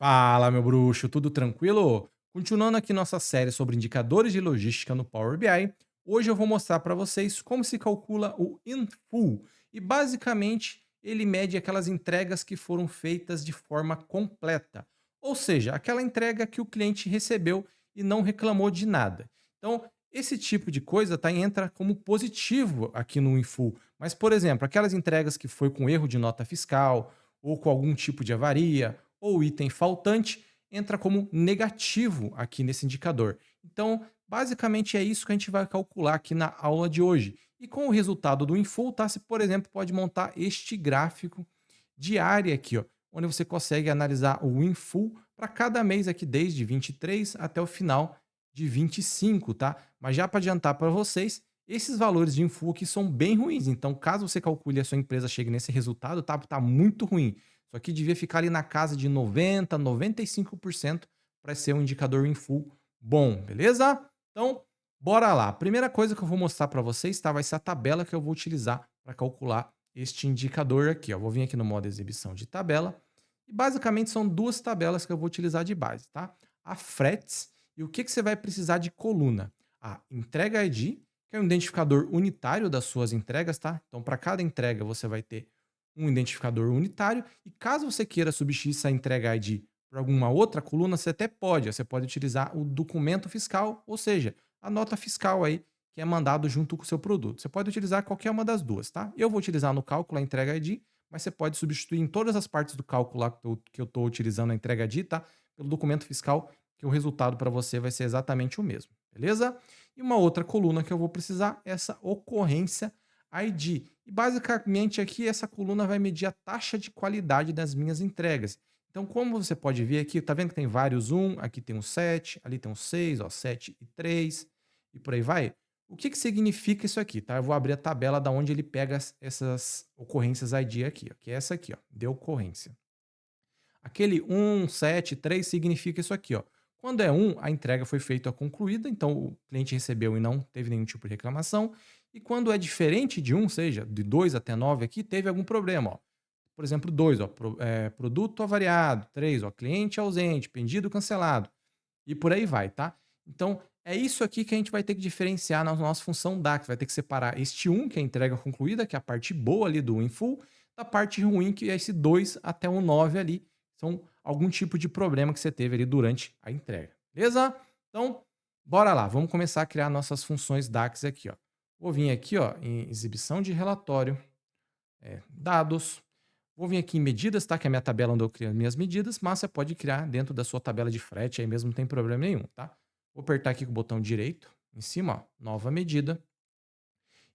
Fala, meu bruxo, tudo tranquilo? Continuando aqui nossa série sobre indicadores de logística no Power BI, hoje eu vou mostrar para vocês como se calcula o In Full. E basicamente ele mede aquelas entregas que foram feitas de forma completa, ou seja, aquela entrega que o cliente recebeu e não reclamou de nada. Então, esse tipo de coisa entra como positivo aqui no In Full. Mas, por exemplo, aquelas entregas que foi com erro de nota fiscal ou com algum tipo de avaria ou item faltante, entra como negativo aqui nesse indicador. Então, basicamente é isso que a gente vai calcular aqui na aula de hoje. E com o resultado do Infull, tá? Você, por exemplo, pode montar este gráfico diário aqui, ó, onde você consegue analisar o Infull para cada mês aqui, desde 23 até o final de 25, tá? Mas já para adiantar para vocês, esses valores de Infull aqui são bem ruins. Então, caso você calcule e a sua empresa chegue nesse resultado, tá muito ruim. Isso aqui devia ficar ali na casa de 90, 95% para ser um indicador em full bom, beleza? Então, bora lá. A primeira coisa que eu vou mostrar para vocês, tá? Vai ser a tabela que eu vou utilizar para calcular este indicador aqui, ó. Vou vir aqui no modo exibição de tabela. E basicamente são duas tabelas que eu vou utilizar de base, tá? A fretes e o que, que você vai precisar de coluna? A entrega ID, que é um identificador unitário das suas entregas, tá? Então, para cada entrega você vai ter um identificador unitário. E caso você queira substituir essa entrega ID por alguma outra coluna, você até pode. Você pode utilizar o documento fiscal, ou seja, a nota fiscal aí que é mandado junto com o seu produto. Você pode utilizar qualquer uma das duas, tá? Eu vou utilizar no cálculo a entrega ID, mas você pode substituir em todas as partes do cálculo lá que eu estou utilizando a entrega ID, tá? Pelo documento fiscal, que o resultado para você vai ser exatamente o mesmo, beleza? E uma outra coluna que eu vou precisar é essa ocorrência ID. E basicamente aqui essa coluna vai medir a taxa de qualidade das minhas entregas. Então, como você pode ver aqui, tá vendo que tem vários aqui tem um 7, ali tem um 6, ó, 7 e 3 e por aí vai? O que que significa isso aqui, tá? Eu vou abrir a tabela da onde ele pega essas ocorrências ID aqui, ó, que é essa aqui, ó, de ocorrência. Aquele 7, 3 significa isso aqui, ó. Quando é 1, a entrega foi feita concluída, então o cliente recebeu e não teve nenhum tipo de reclamação. E quando é diferente de 1, seja de 2 até 9 aqui, teve algum problema, ó. Por exemplo, 2, ó, produto avariado, 3, ó, cliente ausente, pedido cancelado. E por aí vai, tá? Então, é isso aqui que a gente vai ter que diferenciar na nossa função DAX. Vai ter que separar este 1, que é a entrega concluída, que é a parte boa ali do in full, da parte ruim, que é esse 2 até o 9 ali. São algum tipo de problema que você teve ali durante a entrega. Beleza? Então, bora lá. Vamos começar a criar nossas funções DAX aqui, ó. Vou vir aqui, ó, em exibição de relatório, dados. Vou vir aqui em medidas, tá? Que é a minha tabela onde eu crio as minhas medidas, mas você pode criar dentro da sua tabela de frete aí mesmo, não tem problema nenhum, tá? Vou apertar aqui com o botão direito, em cima, ó, nova medida.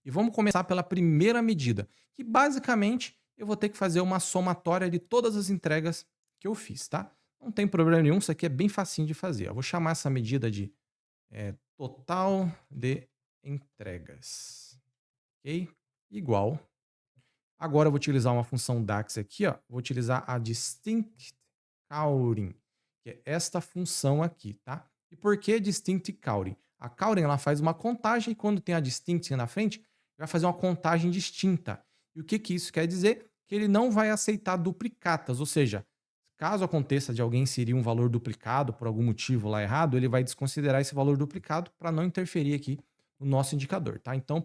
E vamos começar pela primeira medida, que basicamente eu vou ter que fazer uma somatória de todas as entregas que eu fiz, tá? Não tem problema nenhum, isso aqui é bem facinho de fazer. Eu vou chamar essa medida de total de entregas, ok? Igual. Agora eu vou utilizar uma função DAX aqui, ó. Vou utilizar a distinct counting, que é esta função aqui, tá? E por que distinct counting? A counting ela faz uma contagem e quando tem a distinct na frente, vai fazer uma contagem distinta. E o que que isso quer dizer? Que ele não vai aceitar duplicatas, ou seja, caso aconteça de alguém inserir um valor duplicado por algum motivo lá errado, ele vai desconsiderar esse valor duplicado para não interferir aqui no nosso indicador, tá? Então,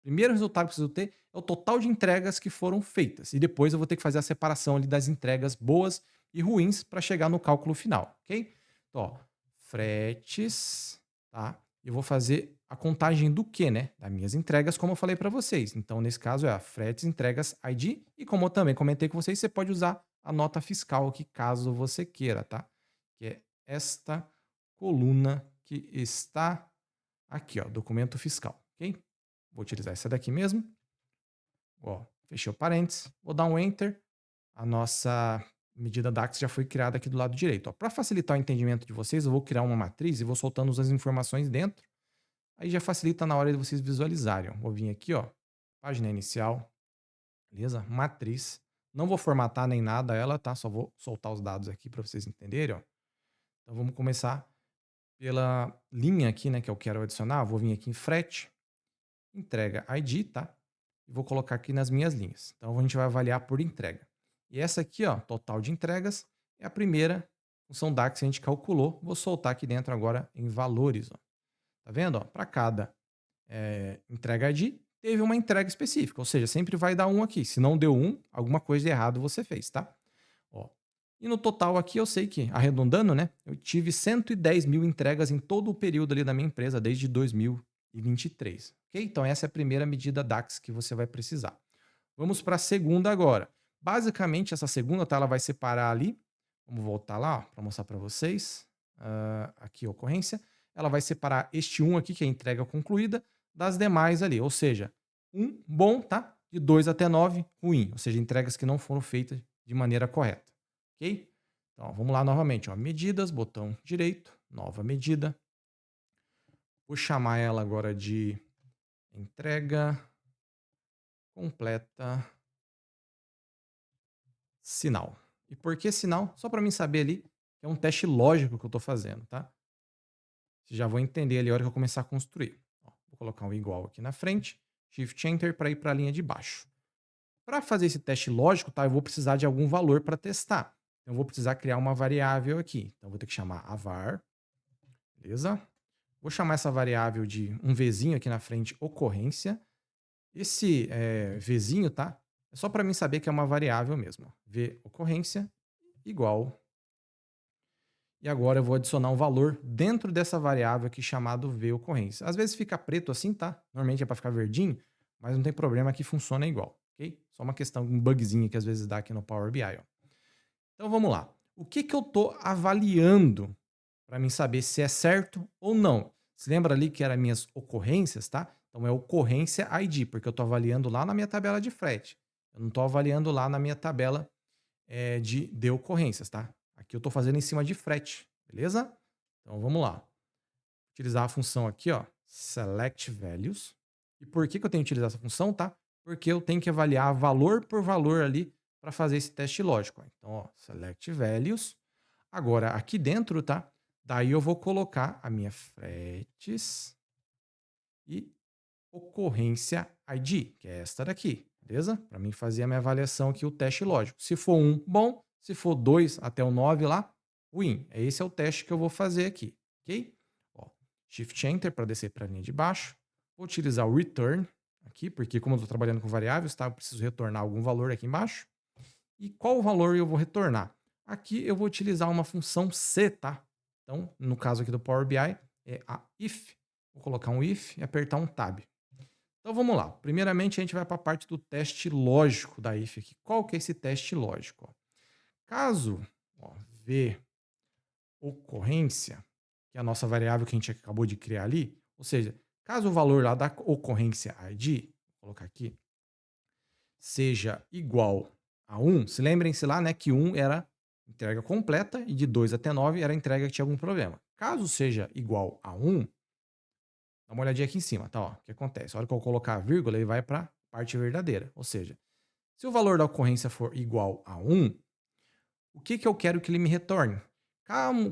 primeiro resultado que eu preciso ter é o total de entregas que foram feitas. E depois eu vou ter que fazer a separação ali das entregas boas e ruins para chegar no cálculo final, ok? Então, ó, fretes, tá? Eu vou fazer a contagem do que, né? Das minhas entregas, como eu falei para vocês. Então, nesse caso, é a fretes entregas ID. E como eu também comentei com vocês, você pode usar a nota fiscal aqui, caso você queira, tá? Que é esta coluna que está aqui, ó, documento fiscal, ok? Vou utilizar essa daqui mesmo. Ó, fechei o parênteses, vou dar um Enter. A nossa medida DAX já foi criada aqui do lado direito. Para facilitar o entendimento de vocês, eu vou criar uma matriz e vou soltando as informações dentro. Aí já facilita na hora de vocês visualizarem. Ó. Vou vir aqui, ó, página inicial, beleza? Matriz. Não vou formatar nem nada ela, tá? Só vou soltar os dados aqui para vocês entenderem, ó. Então vamos começar pela linha aqui, né, que eu quero adicionar. Vou vir aqui em frete, entrega ID, tá? E vou colocar aqui nas minhas linhas. Então a gente vai avaliar por entrega. E essa aqui, ó, total de entregas, é a primeira função DAX que a gente calculou. Vou soltar aqui dentro agora em valores, ó. Tá vendo, ó? Para cada entrega ID, teve uma entrega específica, ou seja, sempre vai dar um aqui. Se não deu um, alguma coisa de errado você fez, tá? Ó. E no total aqui eu sei que, arredondando, né? Eu tive 110 mil entregas em todo o período ali da minha empresa, desde 2023. Ok? Então essa é a primeira medida DAX que você vai precisar. Vamos para a segunda agora. Basicamente, essa segunda, tá, ela vai separar ali. Vamos voltar lá para mostrar para vocês. Aqui a ocorrência. Ela vai separar este um aqui, que é a entrega concluída, das demais ali. Ou seja, um bom, tá? De 2 até 9, ruim. Ou seja, entregas que não foram feitas de maneira correta. Ok? Então, vamos lá novamente. Ó. Medidas, botão direito, nova medida. Vou chamar ela agora de entrega completa sinal. E por que sinal? Só para mim saber ali que é um teste lógico que eu estou fazendo, tá? Vocês já vão entender ali a hora que eu começar a construir. Ó, vou colocar um igual aqui na frente, Shift Enter para ir para a linha de baixo. Para fazer esse teste lógico, tá, eu vou precisar de algum valor para testar. Então eu vou precisar criar uma variável aqui. Então eu vou ter que chamar a var, beleza? Vou chamar essa variável de um Vzinho aqui na frente, ocorrência. Esse Vzinho, tá? É só para mim saber que é uma variável mesmo. V ocorrência igual. E agora eu vou adicionar um valor dentro dessa variável aqui chamado V ocorrência. Às vezes fica preto assim, tá? Normalmente é para ficar verdinho, mas não tem problema que funciona igual, ok? Só uma questão, um bugzinho que às vezes dá aqui no Power BI, ó. Então vamos lá. O que que eu tô avaliando para mim saber se é certo ou não? Se lembra ali que eram minhas ocorrências, tá? Então é ocorrência ID, porque eu tô avaliando lá na minha tabela de frete. Eu não tô avaliando lá na minha tabela de ocorrências, tá? Aqui eu estou fazendo em cima de frete, beleza? Então vamos lá. Utilizar a função aqui, ó, select values. E por que eu tenho que utilizar essa função, tá? Porque eu tenho que avaliar valor por valor ali para fazer esse teste lógico. Então, ó, select values. Agora, aqui dentro, tá? Daí eu vou colocar a minha fretes e ocorrência ID, que é esta daqui, beleza? Para mim fazer a minha avaliação aqui, o teste lógico. Se for um, bom. Se for 2 até o 9 lá, ruim. Esse é o teste que eu vou fazer aqui, ok? Ó, Shift Enter para descer para a linha de baixo. Vou utilizar o return aqui, porque como eu estou trabalhando com variáveis, tá? Eu preciso retornar algum valor aqui embaixo. E qual valor eu vou retornar? Aqui eu vou utilizar uma função C, tá? Então, no caso aqui do Power BI, é a if. Vou colocar um if e apertar um tab. Então vamos lá. Primeiramente a gente vai para a parte do teste lógico da if aqui. Qual que é esse teste lógico? Caso V ocorrência, que é a nossa variável que a gente acabou de criar ali, ou seja, caso o valor lá da ocorrência ID, vou colocar aqui, seja igual a 1, se lembrem-se lá, né, que 1 era entrega completa e de 2 até 9 era entrega que tinha algum problema. Caso seja igual a 1, dá uma olhadinha aqui em cima, tá? Ó, o que acontece? A hora que eu colocar a vírgula, ele vai para a parte verdadeira. Ou seja, se o valor da ocorrência for igual a 1, o que que eu quero que ele me retorne?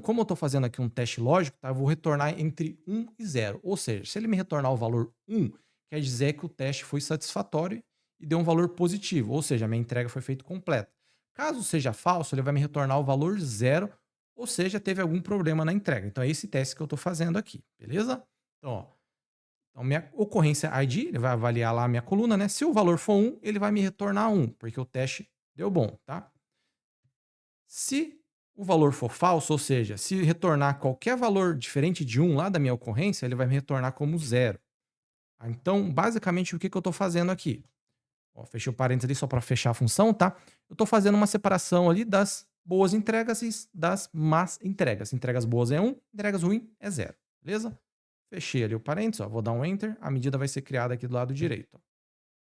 Como eu estou fazendo aqui um teste lógico, tá? Eu vou retornar entre 1 e 0. Ou seja, se ele me retornar o valor 1, quer dizer que o teste foi satisfatório e deu um valor positivo. Ou seja, a minha entrega foi feita completa. Caso seja falso, ele vai me retornar o valor 0, ou seja, teve algum problema na entrega. Então é esse teste que eu estou fazendo aqui, beleza? Então, ó, então, minha ocorrência ID, ele vai avaliar lá a minha coluna, né? Se o valor for 1, ele vai me retornar 1, porque o teste deu bom, tá? Se o valor for falso, ou seja, se retornar qualquer valor diferente de 1 lá da minha ocorrência, ele vai me retornar como 0. Então, basicamente, o que eu estou fazendo aqui? Ó, fechei o parênteses ali só para fechar a função, tá? Eu estou fazendo uma separação ali das boas entregas e das más entregas. Entregas boas é 1, entregas ruins é 0, beleza? Fechei ali o parênteses, ó, vou dar um Enter, a medida vai ser criada aqui do lado direito. Ó.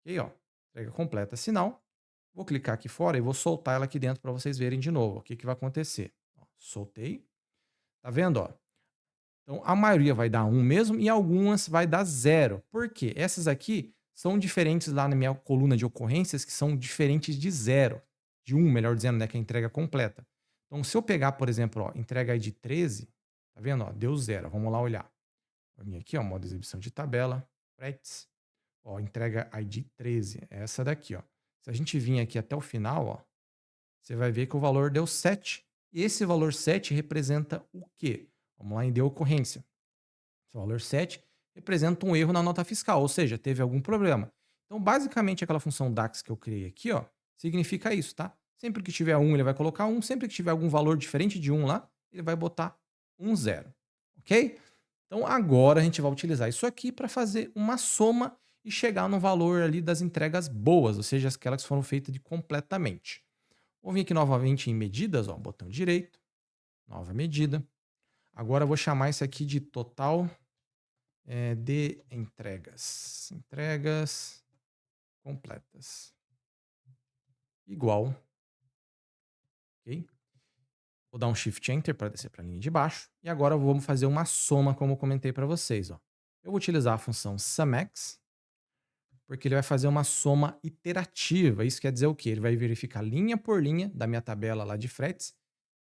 Ok, ó, entrega completa, sinal. Vou clicar aqui fora e vou soltar ela aqui dentro para vocês verem de novo. O que, que vai acontecer? Ó, soltei. Tá vendo? Ó? Então, a maioria vai dar 1 mesmo e algumas vai dar 0. Por quê? Essas aqui são diferentes lá na minha coluna de ocorrências, que são diferentes de 0. De 1, melhor dizendo, né, que é a entrega completa. Então, se eu pegar, por exemplo, ó, entrega aí de 13, tá vendo? Ó, deu 0. Vamos lá olhar. Vou vir aqui, ó, modo exibição de tabela, Practice. Ó, entrega ID 13, é essa daqui, ó. Se a gente vir aqui até o final, ó, você vai ver que o valor deu 7 E esse valor 7 representa o quê? Vamos lá em de ocorrência. Esse valor 7 representa um erro na nota fiscal, ou seja, teve algum problema. Então, basicamente, aquela função DAX que eu criei aqui, ó, significa isso, tá? Sempre que tiver 1, ele vai colocar 1. Sempre que tiver algum valor diferente de 1 lá, ele vai botar um 0. Ok? Então, agora a gente vai utilizar isso aqui para fazer uma soma e chegar no valor ali das entregas boas, ou seja, aquelas que foram feitas de completamente. Vou vir aqui novamente em medidas, ó, botão direito, nova medida. Agora eu vou chamar isso aqui de total de entregas. Entregas completas. Igual. Ok? Vou dar um Shift Enter para descer para a linha de baixo. E agora vamos fazer uma soma, como eu comentei para vocês. Ó. Eu vou utilizar a função SUMX, porque ele vai fazer uma soma iterativa. Isso quer dizer o quê? Ele vai verificar linha por linha da minha tabela lá de fretes.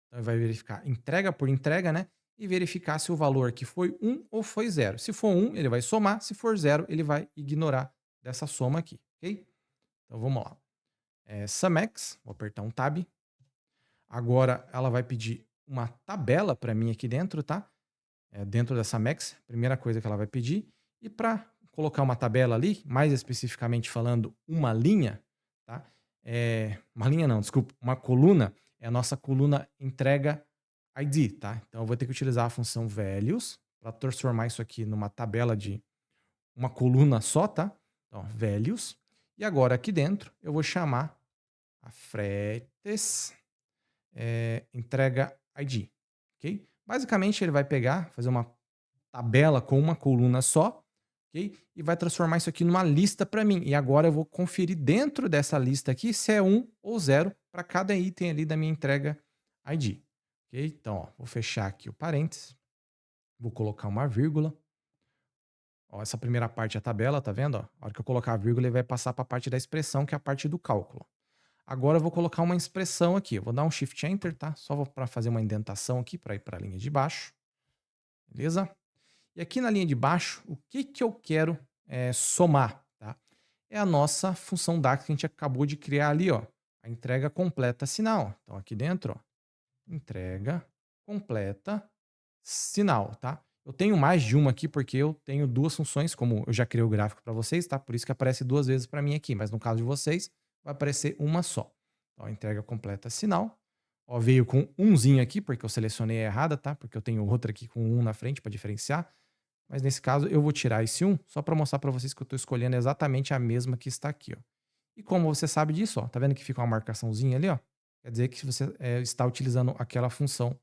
Então, ele vai verificar entrega por entrega, né? E verificar se o valor aqui foi 1 ou foi 0. Se for 1, ele vai somar. Se for 0, ele vai ignorar dessa soma aqui, ok? Então, vamos lá. SUMX, vou apertar um Tab. Agora, ela vai pedir uma tabela para mim aqui dentro, tá? Dentro dessa SUMX, primeira coisa que ela vai pedir. E para colocar uma tabela ali, mais especificamente falando, uma linha, tá? Uma linha não, desculpa, uma coluna, é a nossa coluna entrega ID, tá? Então eu vou ter que utilizar a função values para transformar isso aqui numa tabela de uma coluna só, tá? Então, values. E agora aqui dentro eu vou chamar a fretes entrega ID, ok? Basicamente ele vai pegar, fazer uma tabela com uma coluna só, ok? E vai transformar isso aqui numa lista para mim. E agora eu vou conferir dentro dessa lista aqui se é 1 ou 0 para cada item ali da minha entrega ID. Ok? Então, ó, vou fechar aqui o parênteses. Vou colocar uma vírgula. Ó, essa primeira parte é a tabela, tá vendo? Ó? A hora que eu colocar a vírgula, ele vai passar para a parte da expressão, que é a parte do cálculo. Agora eu vou colocar uma expressão aqui. Eu vou dar um Shift Enter, tá? Só para fazer uma indentação aqui, para ir para a linha de baixo. Beleza? E aqui na linha de baixo, o que, que eu quero somar? Tá? É a nossa função DAX que a gente acabou de criar ali, ó, a entrega completa sinal. Então aqui dentro, ó, entrega completa sinal, tá? Eu tenho mais de uma aqui porque eu tenho duas funções, como eu já criei o gráfico para vocês, tá? Por isso que aparece duas vezes para mim aqui, mas no caso de vocês, vai aparecer uma só. Então, entrega completa sinal. Ó, veio com umzinho aqui, porque eu selecionei a errada, tá? Porque eu tenho outra aqui com um na frente para diferenciar. Mas nesse caso eu vou tirar esse 1 só para mostrar para vocês que eu estou escolhendo exatamente a mesma que está aqui. Ó. E como você sabe disso, ó, tá vendo que fica uma marcaçãozinha ali? Ó? Quer dizer que você está utilizando aquela função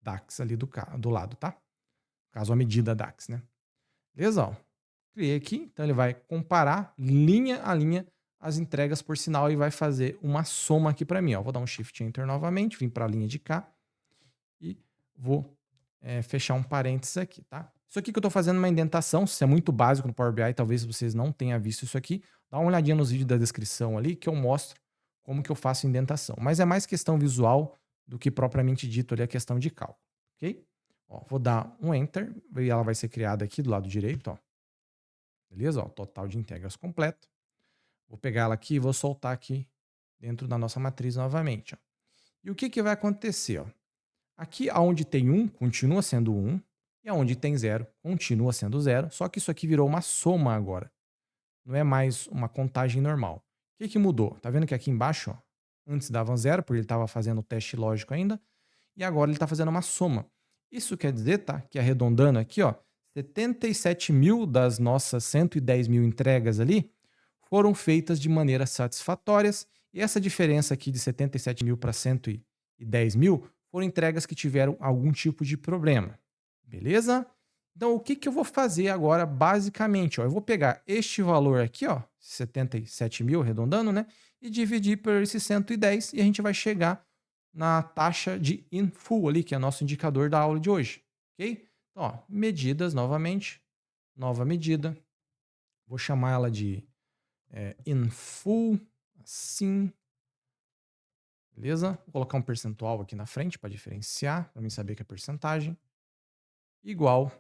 DAX ali do lado, tá? No caso, a medida DAX, né? Beleza? Ó. Criei aqui, então ele vai comparar linha a linha as entregas por sinal e vai fazer uma soma aqui para mim. Ó. Vou dar um Shift Enter novamente, vim para a linha de cá e vou fechar um parênteses aqui, tá? Isso aqui que eu estou fazendo uma indentação, isso é muito básico no Power BI, talvez vocês não tenham visto isso aqui. Dá uma olhadinha nos vídeos da descrição ali que eu mostro como que eu faço indentação. Mas é mais questão visual do que propriamente dito ali a questão de cálculo, ok? Ó, vou dar um Enter e ela vai ser criada aqui do lado direito, ó. Beleza? Ó, total de integras completo. Vou pegar ela aqui e vou soltar aqui dentro da nossa matriz novamente, ó. E o que que vai acontecer, ó? Aqui onde tem 1, continua sendo 1. E onde tem 0, continua sendo 0. Só que isso aqui virou uma soma agora. Não é mais uma contagem normal. O que, que mudou? Tá vendo que aqui embaixo, ó, antes dava 0, porque ele estava fazendo o teste lógico ainda. E agora ele está fazendo uma soma. Isso quer dizer, tá? Que arredondando aqui, ó, 77 mil das nossas 110 mil entregas ali foram feitas de maneira satisfatórias. E essa diferença aqui de 77 mil para 110 mil foram entregas que tiveram algum tipo de problema. Beleza? Então, o que, que eu vou fazer agora, basicamente? Ó, eu vou pegar este valor aqui, ó, 77 mil, arredondando, né? E dividir por esses 110 e a gente vai chegar na taxa de in full ali, que é nosso indicador da aula de hoje. Ok? Então, ó, medidas novamente, nova medida. Vou chamar ela de in full, assim. Beleza? Vou colocar um percentual aqui na frente para diferenciar, para mim saber que é porcentagem. Igual.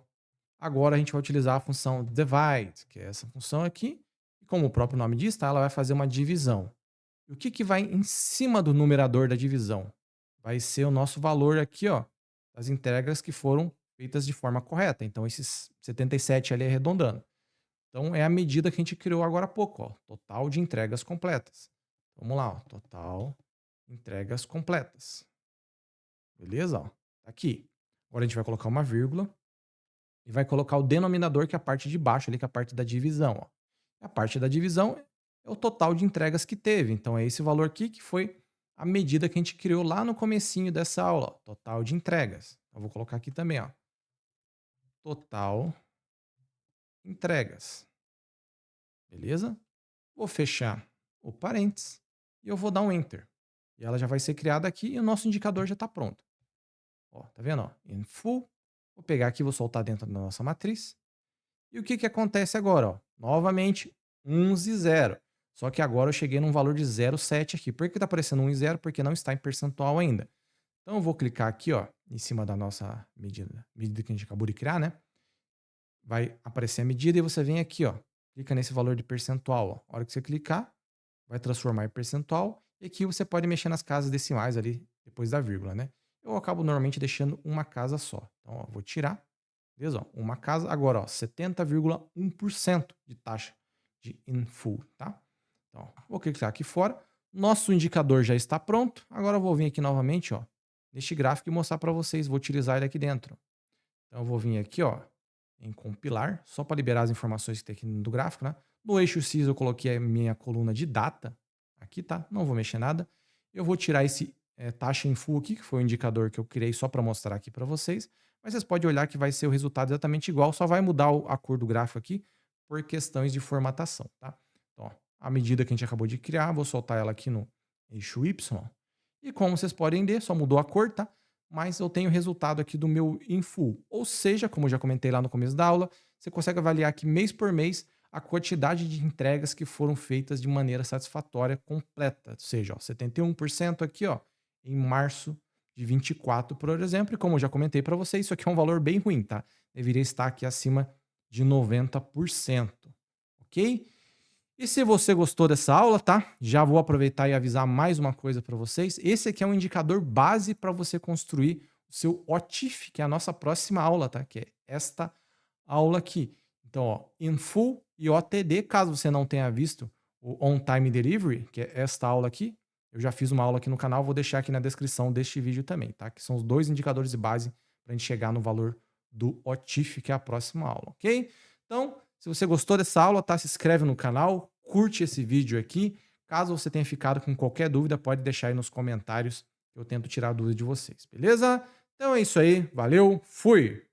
Agora a gente vai utilizar a função divide, que é essa função aqui. E como o próprio nome diz, tá? Ela vai fazer uma divisão. E o que, que vai em cima do numerador da divisão? vai ser o nosso valor aqui, ó, das entregas que foram feitas de forma correta. Então, esses 77 ali arredondando. Então, é a medida que a gente criou agora há pouco, ó, total de entregas completas. Vamos lá, ó, total entregas completas. Beleza? Ó, tá aqui. Agora a gente vai colocar uma vírgula e vai colocar o denominador, que é a parte de baixo ali, que é a parte da divisão, ó. A parte da divisão é o total de entregas que teve. Então é esse valor aqui que foi a medida que a gente criou lá no comecinho dessa aula, ó, total de entregas. Eu vou colocar aqui também, ó, total entregas. Beleza? Vou fechar o parênteses e eu vou dar um enter. E ela já vai ser criada aqui e o nosso indicador já está pronto. Ó, tá vendo? Ó? In full. Vou pegar aqui e vou soltar dentro da nossa matriz. E o que, que acontece agora? Ó? Novamente, 1 e 0. Só que agora eu cheguei num valor de 0,7 aqui. Por que está aparecendo 1 e 0? Porque não está em percentual ainda. Então eu vou clicar aqui, ó, em cima da nossa medida que a gente acabou de criar, né? Vai aparecer a medida e você vem aqui, ó, clica nesse valor de percentual. Ó. A hora que você clicar, vai transformar em percentual. E aqui você pode mexer nas casas decimais ali, depois da vírgula, né? Eu acabo normalmente deixando uma casa só. Então, ó, vou tirar. Beleza? Ó, uma casa. Agora, ó, 70,1% de taxa de in full, tá? Então, ó, vou clicar aqui fora. Nosso indicador já está pronto. Agora eu vou vir aqui novamente, ó, neste gráfico e mostrar para vocês. Vou utilizar ele aqui dentro. Então, eu vou vir aqui, ó, em compilar, só para liberar as informações que tem aqui do gráfico, né? No eixo X eu coloquei a minha coluna de data, aqui tá, não vou mexer nada. Eu vou tirar esse taxa em full aqui, que foi o indicador que eu criei só para mostrar aqui para vocês, mas vocês podem olhar que vai ser o resultado exatamente igual, só vai mudar a cor do gráfico aqui por questões de formatação, tá? Então, ó, a medida que a gente acabou de criar, vou soltar ela aqui no eixo Y, e como vocês podem ver, só mudou a cor, tá? Mas eu tenho o resultado aqui do meu in full. Ou seja, como eu já comentei lá no começo da aula, você consegue avaliar aqui mês por mês a quantidade de entregas que foram feitas de maneira satisfatória, completa. Ou seja, ó, 71% aqui, ó, em março de 24, por exemplo. E como eu já comentei para vocês, isso aqui é um valor bem ruim, tá? Deveria estar aqui acima de 90%. Ok? E se você gostou dessa aula, tá? Já vou aproveitar e avisar mais uma coisa para vocês. Esse aqui é um indicador base para você construir o seu OTIF, que é a nossa próxima aula, tá? Que é esta aula aqui. Então, ó, in full e OTD, caso você não tenha visto o On Time Delivery, que é esta aula aqui, eu já fiz uma aula aqui no canal, vou deixar aqui na descrição deste vídeo também, tá? Que são os dois indicadores de base para a gente chegar no valor do OTIF, que é a próxima aula, ok? Então, se você gostou dessa aula, tá? Se inscreve no canal, curte esse vídeo aqui. Caso você tenha ficado com qualquer dúvida, pode deixar aí nos comentários que eu tento tirar a dúvida de vocês, beleza? Então é isso aí, valeu, fui!